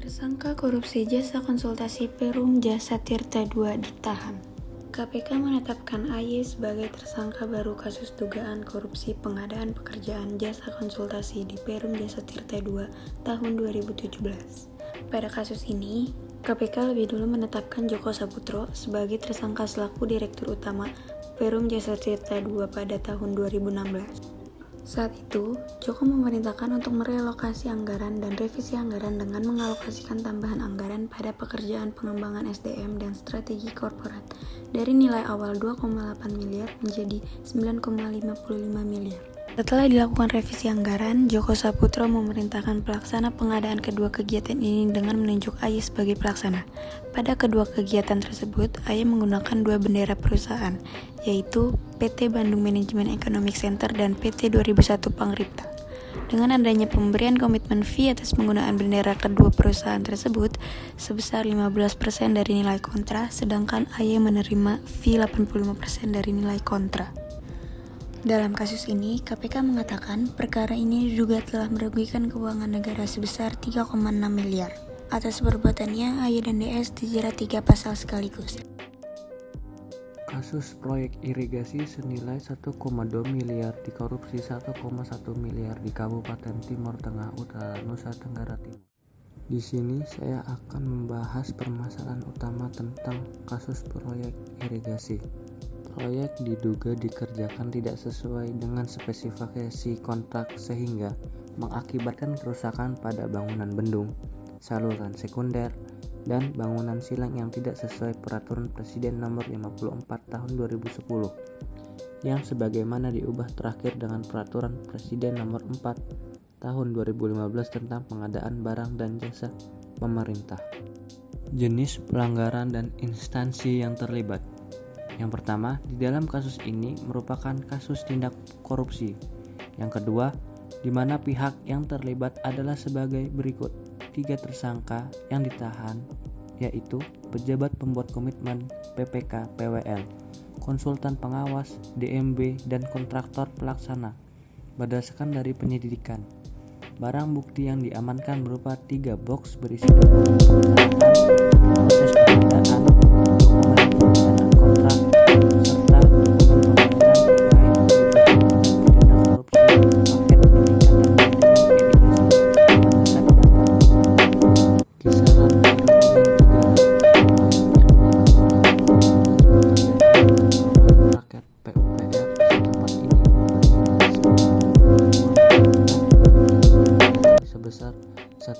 Tersangka korupsi jasa konsultasi Perum Jasa Tirta II ditahan. KPK menetapkan AY sebagai tersangka baru kasus dugaan korupsi pengadaan pekerjaan jasa konsultasi di Perum Jasa Tirta II tahun 2017. Pada kasus ini, KPK lebih dulu menetapkan Joko Saputro sebagai tersangka selaku Direktur Utama Perum Jasa Tirta II pada tahun 2016. Saat itu, Joko memerintahkan untuk merelokasi anggaran dan revisi anggaran dengan mengalokasikan tambahan anggaran pada pekerjaan pengembangan SDM dan strategi korporat dari nilai awal 2,8 miliar menjadi 9,55 miliar. Setelah dilakukan revisi anggaran, Joko Saputro memerintahkan pelaksana pengadaan kedua kegiatan ini dengan menunjuk AY sebagai pelaksana. Pada kedua kegiatan tersebut, AY menggunakan dua bendera perusahaan, yaitu PT Bandung Management Economic Center dan PT 2001 Pangripta. Dengan adanya pemberian komitmen fee atas penggunaan bendera kedua perusahaan tersebut sebesar 15% dari nilai kontra, sedangkan AY menerima fee 85% dari nilai kontra. Dalam kasus ini, KPK mengatakan perkara ini diduga telah merugikan keuangan negara sebesar 3,6 miliar. Atas perbuatannya, AY dan DS dijerat 3 pasal sekaligus. Kasus proyek irigasi senilai 1,2 miliar dikorupsi 1,1 miliar di Kabupaten Timur Tengah Utara, Nusa Tenggara Timur. Di sini saya akan membahas permasalahan utama tentang kasus proyek irigasi. Proyek diduga dikerjakan tidak sesuai dengan spesifikasi kontrak sehingga mengakibatkan kerusakan pada bangunan bendung, saluran sekunder, dan bangunan silang yang tidak sesuai Peraturan Presiden Nomor 54 Tahun 2010 yang sebagaimana diubah terakhir dengan Peraturan Presiden Nomor 4 Tahun 2015 tentang pengadaan barang dan jasa pemerintah. Jenis pelanggaran dan instansi yang terlibat. Yang pertama, di dalam kasus ini merupakan kasus tindak korupsi. Yang kedua, di mana pihak yang terlibat adalah sebagai berikut. 3 tersangka yang ditahan, yaitu pejabat pembuat komitmen PPK PWL, konsultan pengawas DMB, dan kontraktor pelaksana. Berdasarkan dari penyelidikan, barang bukti yang diamankan berupa 3 box berisi dokumen proses pengadaan, dokumen perencanaan kontrak, serta dokumen pembayaran terkait pidana korupsi paket peningkatan berdasarkan data kisaran kerugian negara rakyat PUPR setempat ini sebesar 1,1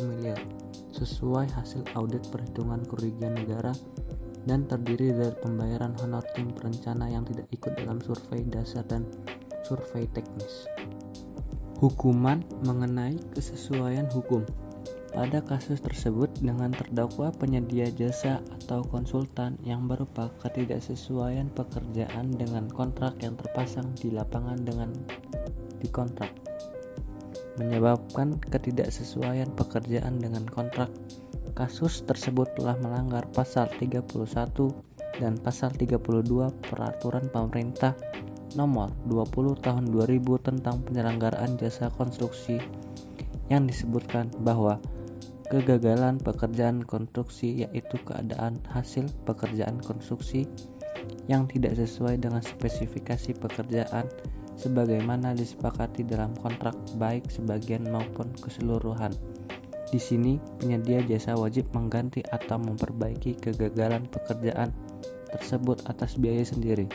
miliar sesuai hasil audit perhitungan kerugian negara dan terdiri dari pembayaran honor tim perencana yang tidak ikut dalam survei dasar dan survei teknis. Hukuman mengenai kesesuaian hukum. Pada kasus tersebut dengan terdakwa penyedia jasa atau konsultan yang berupa ketidaksesuaian pekerjaan dengan kontrak yang terpasang di lapangan dengan di kontrak, menyebabkan ketidaksesuaian pekerjaan dengan kontrak. Kasus tersebut telah melanggar pasal 31 dan pasal 32 Peraturan Pemerintah Nomor 20 Tahun 2000 tentang penyelenggaraan jasa konstruksi yang disebutkan bahwa kegagalan pekerjaan konstruksi yaitu keadaan hasil pekerjaan konstruksi yang tidak sesuai dengan spesifikasi pekerjaan sebagaimana disepakati dalam kontrak baik sebagian maupun keseluruhan. Di sini, penyedia jasa wajib mengganti atau memperbaiki kegagalan pekerjaan tersebut atas biaya sendiri.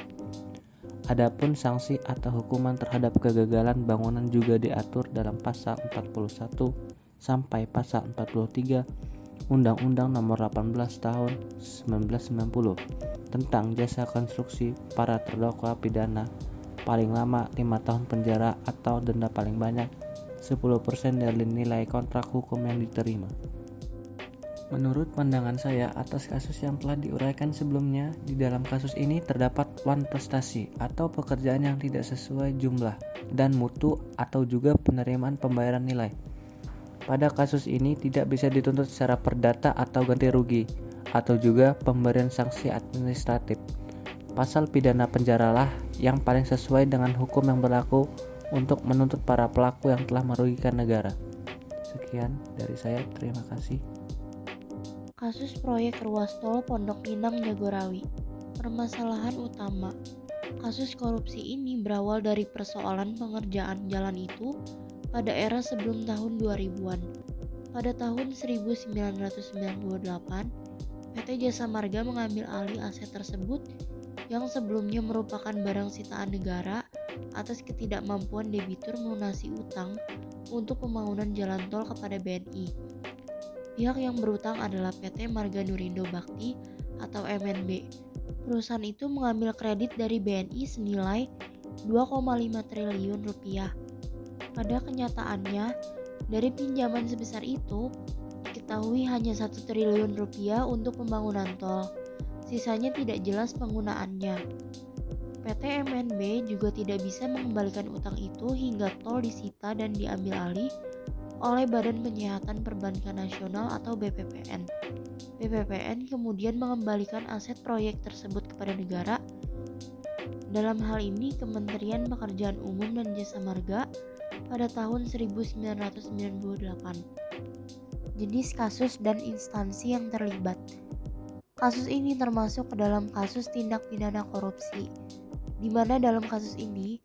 Adapun sanksi atau hukuman terhadap kegagalan bangunan juga diatur dalam pasal 41 sampai pasal 43 Undang-Undang Nomor 18 Tahun 1990 tentang jasa konstruksi. Para terdakwa pidana paling lama 5 tahun penjara atau denda paling banyak 10% dari nilai kontrak hukum yang diterima. Menurut pandangan saya atas kasus yang telah diuraikan sebelumnya, di dalam kasus ini terdapat wan prestasi atau pekerjaan yang tidak sesuai jumlah dan mutu atau juga penerimaan pembayaran nilai. Pada kasus ini tidak bisa dituntut secara perdata atau ganti rugi atau juga pemberian sanksi administratif. Pasal pidana penjaralah yang paling sesuai dengan hukum yang berlaku untuk menuntut para pelaku yang telah merugikan negara. Sekian dari saya, terima kasih. Kasus proyek ruas tol Pondok Pinang Jagorawi. Permasalahan utama. Kasus korupsi ini berawal dari persoalan pengerjaan jalan itu pada era sebelum tahun 2000-an. Pada tahun 1998, PT Jasa Marga mengambil alih aset tersebut yang sebelumnya merupakan barang sitaan negara atas ketidakmampuan debitur melunasi utang untuk pembangunan jalan tol kepada BNI. Pihak yang berutang adalah PT Marga Nurindo Bakti atau MNB. Perusahaan itu mengambil kredit dari BNI senilai 2,5 triliun rupiah. Pada kenyataannya, dari pinjaman sebesar itu, diketahui hanya 1 triliun rupiah untuk pembangunan tol. Sisanya tidak jelas penggunaannya. PT MNB juga tidak bisa mengembalikan utang itu hingga tol disita dan diambil alih oleh Badan Penyihatan Perbankan Nasional atau BPPN. BPPN kemudian mengembalikan aset proyek tersebut kepada negara. Dalam hal ini Kementerian Pekerjaan Umum dan Jasa Marga pada tahun 1998. Jenis kasus dan instansi yang terlibat. Kasus ini termasuk ke dalam kasus tindak pidana korupsi, di mana dalam kasus ini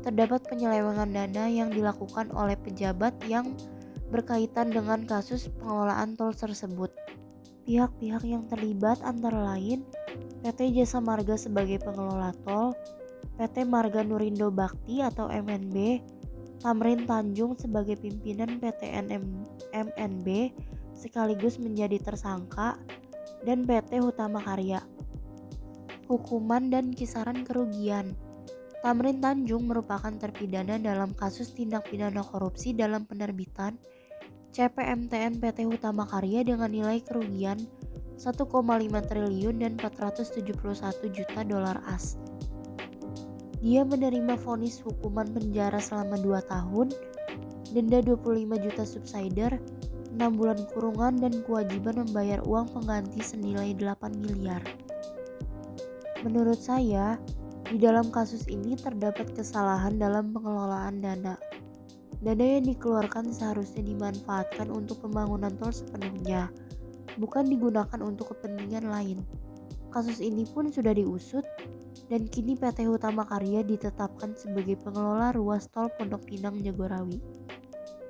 terdapat penyelewengan dana yang dilakukan oleh pejabat yang berkaitan dengan kasus pengelolaan tol tersebut. Pihak-pihak yang terlibat antara lain PT Jasa Marga sebagai pengelola tol, PT Marga Nurindo Bakti atau MNB, Tamrin Tanjung sebagai pimpinan PT MNB sekaligus menjadi tersangka, dan PT Hutama Karya. Hukuman dan kisaran kerugian. Tamrin Tanjung merupakan terpidana dalam kasus tindak pidana korupsi dalam penerbitan CPMTN PT Hutama Karya dengan nilai kerugian 1,5 triliun dan 471 juta dolar AS. Dia menerima vonis hukuman penjara selama 2 tahun, denda 25 juta subsider, 6 bulan kurungan dan kewajiban membayar uang pengganti senilai 8 miliar. Menurut saya, di dalam kasus ini terdapat kesalahan dalam pengelolaan dana. Dana yang dikeluarkan seharusnya dimanfaatkan untuk pembangunan tol sepenuhnya, bukan digunakan untuk kepentingan lain. Kasus ini pun sudah diusut dan kini PT Hutama Karya ditetapkan sebagai pengelola ruas tol Pondok Pinang Jagorawi.